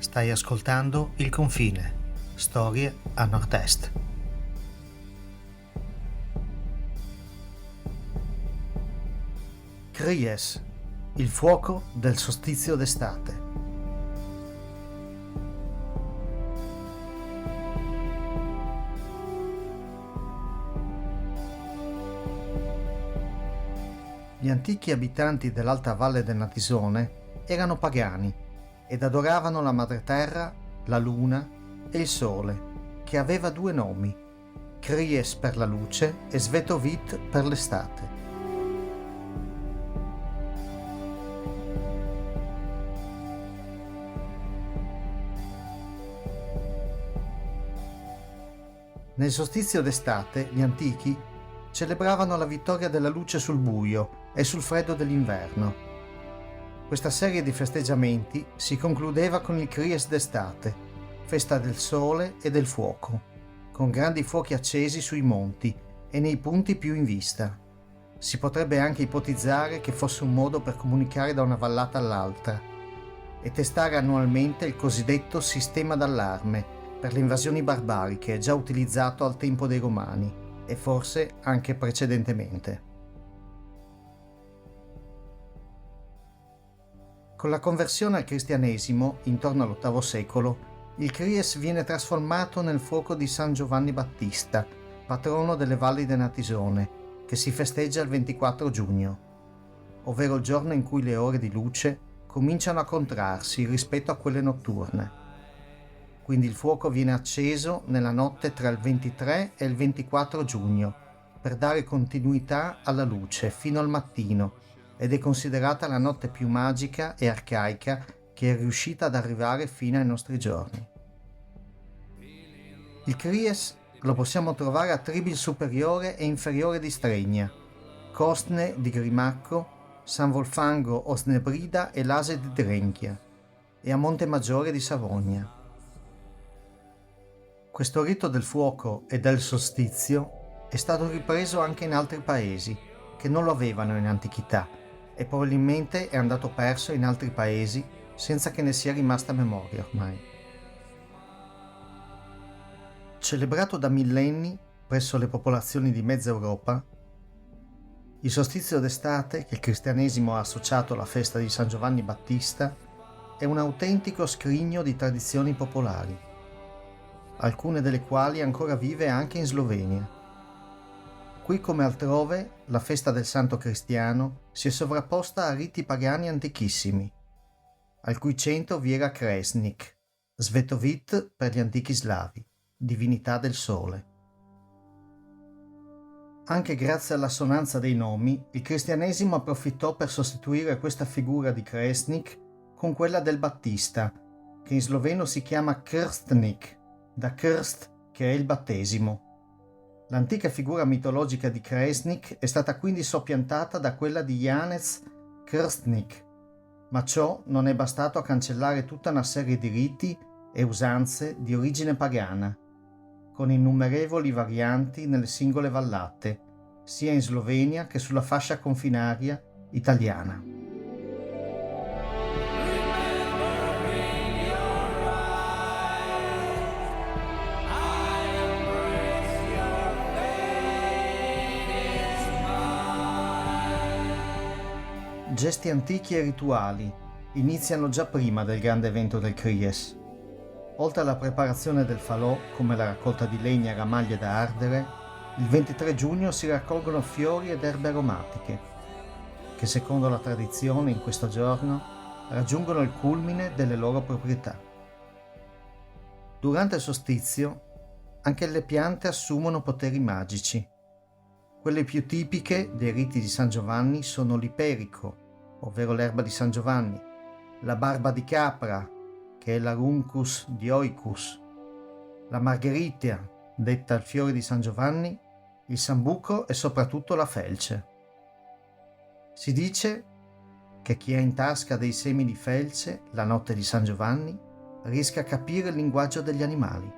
Stai ascoltando Il Confine, storie a nord-est. Cries, il fuoco del solstizio d'estate. Gli antichi abitanti dell'alta valle del Natisone erano pagani ed adoravano la madre terra, la luna e il sole, che aveva due nomi, Cries per la luce e Svetovit per l'estate. Nel solstizio d'estate gli antichi celebravano la vittoria della luce sul buio e sul freddo dell'inverno. Questa serie di festeggiamenti si concludeva con il Cries d'estate, festa del sole e del fuoco, con grandi fuochi accesi sui monti e nei punti più in vista. Si potrebbe anche ipotizzare che fosse un modo per comunicare da una vallata all'altra e testare annualmente il cosiddetto sistema d'allarme per le invasioni barbariche già utilizzato al tempo dei Romani e forse anche precedentemente. Con la conversione al cristianesimo, intorno all'VIII secolo, il Cries viene trasformato nel fuoco di San Giovanni Battista, patrono delle valli del Natisone, che si festeggia il 24 giugno, ovvero il giorno in cui le ore di luce cominciano a contrarsi rispetto a quelle notturne. Quindi il fuoco viene acceso nella notte tra il 23 e il 24 giugno, per dare continuità alla luce fino al mattino, ed è considerata la notte più magica e arcaica che è riuscita ad arrivare fino ai nostri giorni. Il Cries lo possiamo trovare a Tribil superiore e inferiore di Stregna, Costne di Grimacco, San Volfango Osnebrida e Lase di Drenchia, e a Montemaggiore di Savogna. Questo rito del fuoco e del solstizio è stato ripreso anche in altri paesi che non lo avevano in antichità, e probabilmente è andato perso in altri paesi senza che ne sia rimasta memoria ormai. Celebrato da millenni presso le popolazioni di mezza Europa, il solstizio d'estate, che il cristianesimo ha associato alla festa di San Giovanni Battista, è un autentico scrigno di tradizioni popolari, alcune delle quali ancora vive anche in Slovenia. Qui come altrove la festa del santo cristiano si è sovrapposta a riti pagani antichissimi, al cui centro vi era Kresnik, Svetovit per gli antichi slavi, divinità del sole. Anche grazie all'assonanza dei nomi, il cristianesimo approfittò per sostituire questa figura di Kresnik con quella del Battista, che in sloveno si chiama Krstnik, da Krst, che è il battesimo. L'antica figura mitologica di Kresnik è stata quindi soppiantata da quella di Janez Krstnik, ma ciò non è bastato a cancellare tutta una serie di riti e usanze di origine pagana, con innumerevoli varianti nelle singole vallate, sia in Slovenia che sulla fascia confinaria italiana. Gesti antichi e rituali iniziano già prima del grande evento del Cries. Oltre alla preparazione del falò, come la raccolta di legna e ramaglie da ardere, il 23 giugno si raccolgono fiori ed erbe aromatiche, che secondo la tradizione in questo giorno raggiungono il culmine delle loro proprietà. Durante il solstizio, anche le piante assumono poteri magici. Quelle più tipiche dei riti di San Giovanni sono l'iperico, ovvero l'erba di San Giovanni, la barba di capra, che è l'Aruncus dioicus, la margherita, detta il fiore di San Giovanni, il sambuco e soprattutto la felce. Si dice che chi ha in tasca dei semi di felce la notte di San Giovanni riesca a capire il linguaggio degli animali,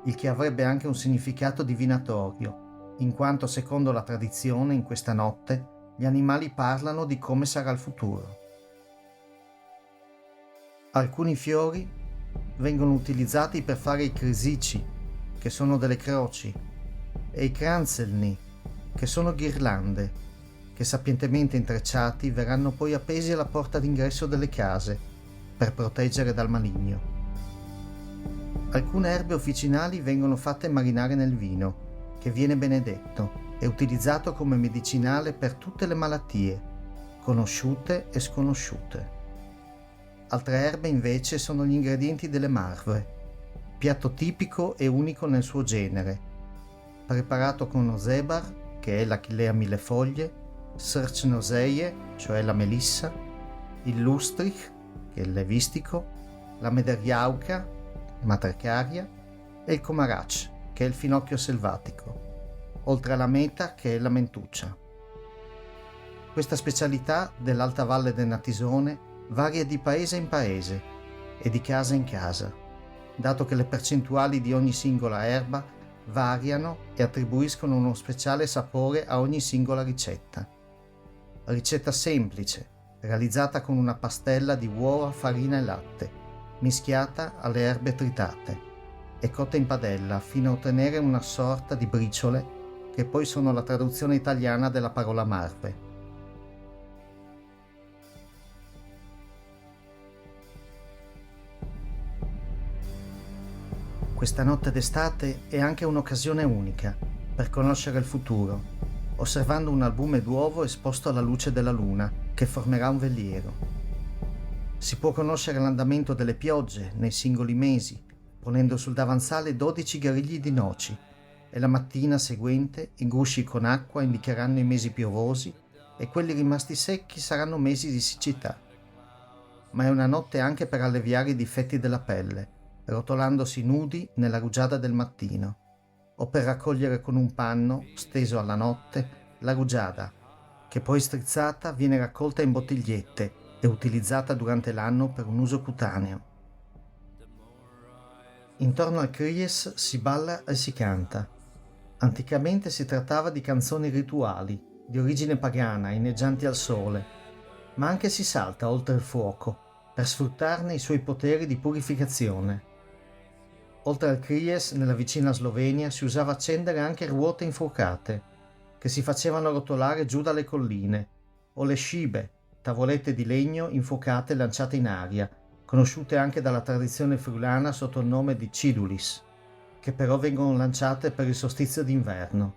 il che avrebbe anche un significato divinatorio, in quanto secondo la tradizione in questa notte gli animali parlano di come sarà il futuro. Alcuni fiori vengono utilizzati per fare i crisici, che sono delle croci, e i kranzelni, che sono ghirlande, che sapientemente intrecciati verranno poi appesi alla porta d'ingresso delle case per proteggere dal maligno. Alcune erbe officinali vengono fatte marinare nel vino, che viene benedetto e utilizzato come medicinale per tutte le malattie, conosciute e sconosciute. Altre erbe invece sono gli ingredienti delle marve, piatto tipico e unico nel suo genere, preparato con osebar, che è l'achillea millefoglie, srcnoseie, cioè la melissa, il lustrich, che è il levistico, la mederiauca, matracaria, e il comarac, che è il finocchio selvatico, oltre alla meta, che è la mentuccia. Questa specialità dell'Alta Valle del Natisone varia di paese in paese e di casa in casa, dato che le percentuali di ogni singola erba variano e attribuiscono uno speciale sapore a ogni singola ricetta. Ricetta semplice, realizzata con una pastella di uova, farina e latte, mischiata alle erbe tritate e cotta in padella fino a ottenere una sorta di briciole che poi sono la traduzione italiana della parola marve. Questa notte d'estate è anche un'occasione unica per conoscere il futuro, osservando un albume d'uovo esposto alla luce della luna che formerà un veliero. Si può conoscere l'andamento delle piogge nei singoli mesi, ponendo sul davanzale 12 garigli di noci, e la mattina seguente i gusci con acqua indicheranno i mesi piovosi e quelli rimasti secchi saranno mesi di siccità. Ma è una notte anche per alleviare i difetti della pelle, rotolandosi nudi nella rugiada del mattino, o per raccogliere con un panno, steso alla notte, la rugiada, che poi strizzata viene raccolta in bottigliette e utilizzata durante l'anno per un uso cutaneo. Intorno al Kries si balla e si canta. Anticamente si trattava di canzoni rituali, di origine pagana, inneggianti al sole, ma anche si salta oltre il fuoco per sfruttarne i suoi poteri di purificazione. Oltre al Kries, nella vicina Slovenia, si usava accendere anche ruote infuocate, che si facevano rotolare giù dalle colline, o le scibe, tavolette di legno infuocate e lanciate in aria, conosciute anche dalla tradizione friulana sotto il nome di cidulis, che però vengono lanciate per il solstizio d'inverno.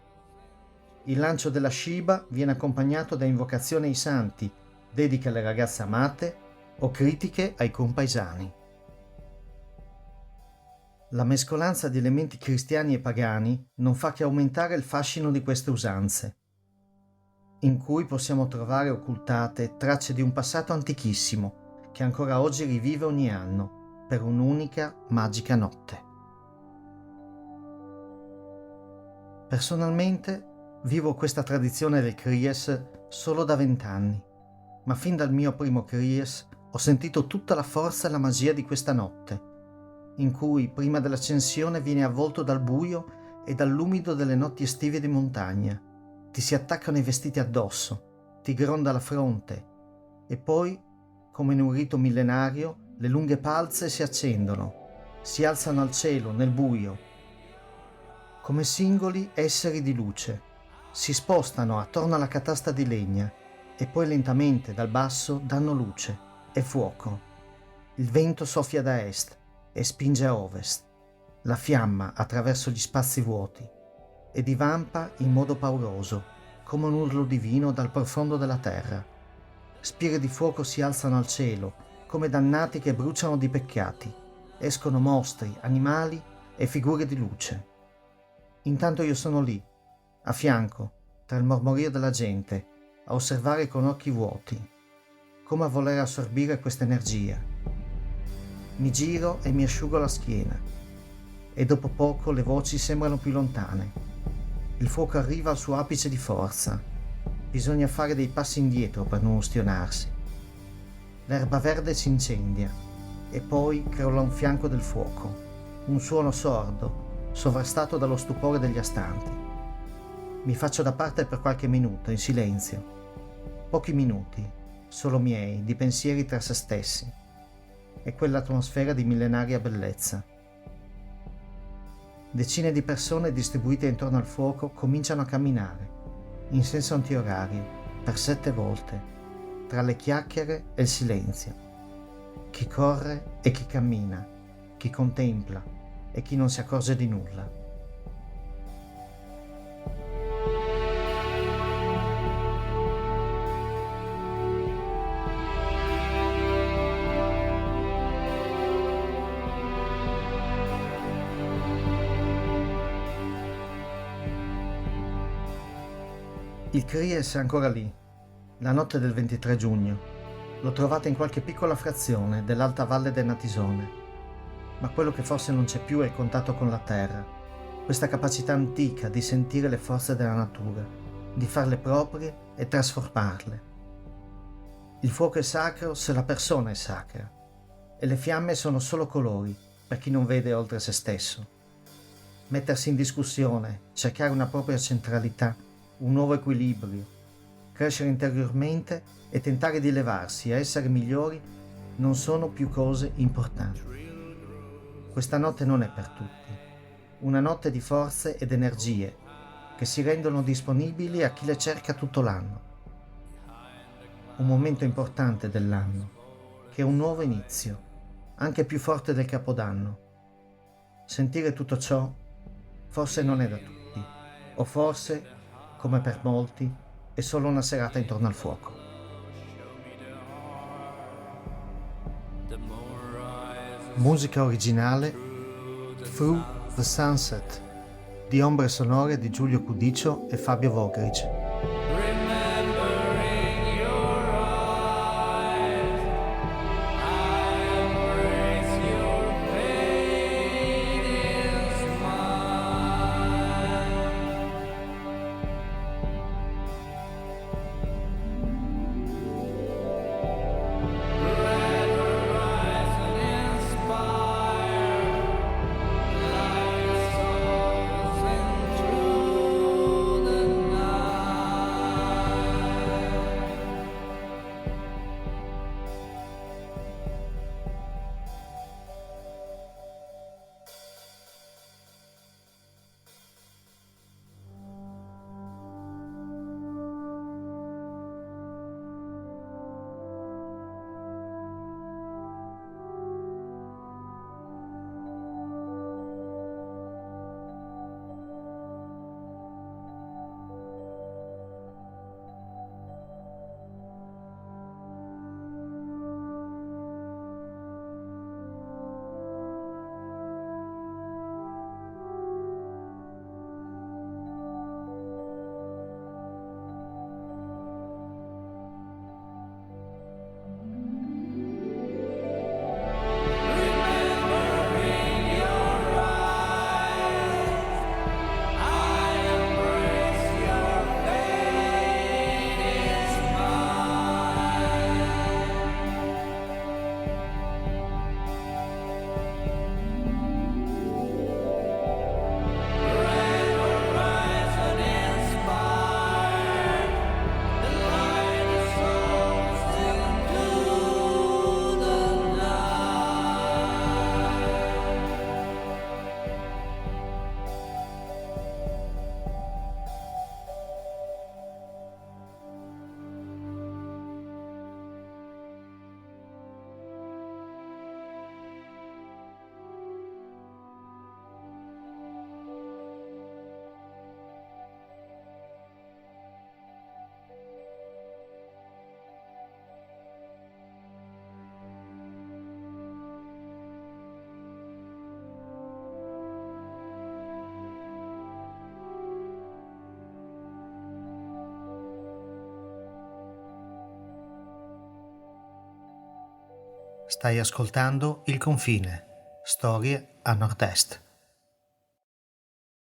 Il lancio della sciba viene accompagnato da invocazioni ai santi, dediche alle ragazze amate o critiche ai compaesani. La mescolanza di elementi cristiani e pagani non fa che aumentare il fascino di queste usanze, in cui possiamo trovare occultate tracce di un passato antichissimo che ancora oggi rivive ogni anno per un'unica magica notte. Personalmente vivo questa tradizione del Kries solo da 20 anni, ma fin dal mio primo Kries ho sentito tutta la forza e la magia di questa notte, in cui prima dell'ascensione vieni avvolto dal buio e dall'umido delle notti estive di montagna. Ti si attaccano i vestiti addosso, ti gronda la fronte e poi, come in un rito millenario, le lunghe palze si accendono, si alzano al cielo nel buio. Come singoli esseri di luce, si spostano attorno alla catasta di legna e poi lentamente dal basso danno luce e fuoco. Il vento soffia da est e spinge a ovest. La fiamma attraverso gli spazi vuoti e divampa in modo pauroso, come un urlo divino dal profondo della terra. Spire di fuoco si alzano al cielo, come dannati che bruciano di peccati. Escono mostri, animali e figure di luce. Intanto io sono lì, a fianco, tra il mormorio della gente, a osservare con occhi vuoti, come a voler assorbire questa energia. Mi giro e mi asciugo la schiena, e dopo poco le voci sembrano più lontane. Il fuoco arriva al suo apice di forza. Bisogna fare dei passi indietro per non ustionarsi. L'erba verde si incendia e poi crolla un fianco del fuoco, un suono sordo, sovrastato dallo stupore degli astanti. Mi faccio da parte per qualche minuto, in silenzio. Pochi minuti, solo miei, di pensieri tra se stessi. e quell'atmosfera di millenaria bellezza. Decine di persone distribuite intorno al fuoco cominciano a camminare, in senso antiorario, per 7 volte, tra le chiacchiere e il silenzio. Chi corre e chi cammina, chi contempla e chi non si accorge di nulla. Il Cries è ancora lì, la notte del 23 giugno. Lo trovate in qualche piccola frazione dell'alta valle del Natisone. Ma quello che forse non c'è più è il contatto con la terra, questa capacità antica di sentire le forze della natura, di farle proprie e trasformarle. Il fuoco è sacro se la persona è sacra, e le fiamme sono solo colori per chi non vede oltre se stesso. Mettersi in discussione, cercare una propria centralità, un nuovo equilibrio, crescere interiormente e tentare di elevarsi a essere migliori non sono più cose importanti. Questa notte non è per tutti, una notte di forze ed energie che si rendono disponibili a chi le cerca tutto l'anno. Un momento importante dell'anno, che è un nuovo inizio, anche più forte del Capodanno. Sentire tutto ciò forse non è da tutti, o forse, come per molti, è solo una serata intorno al fuoco. Musica originale Through the Sunset di ombre sonore di Giulio Cudicio e Fabio Vogrich. Stai ascoltando Il Confine, storie a nord-est.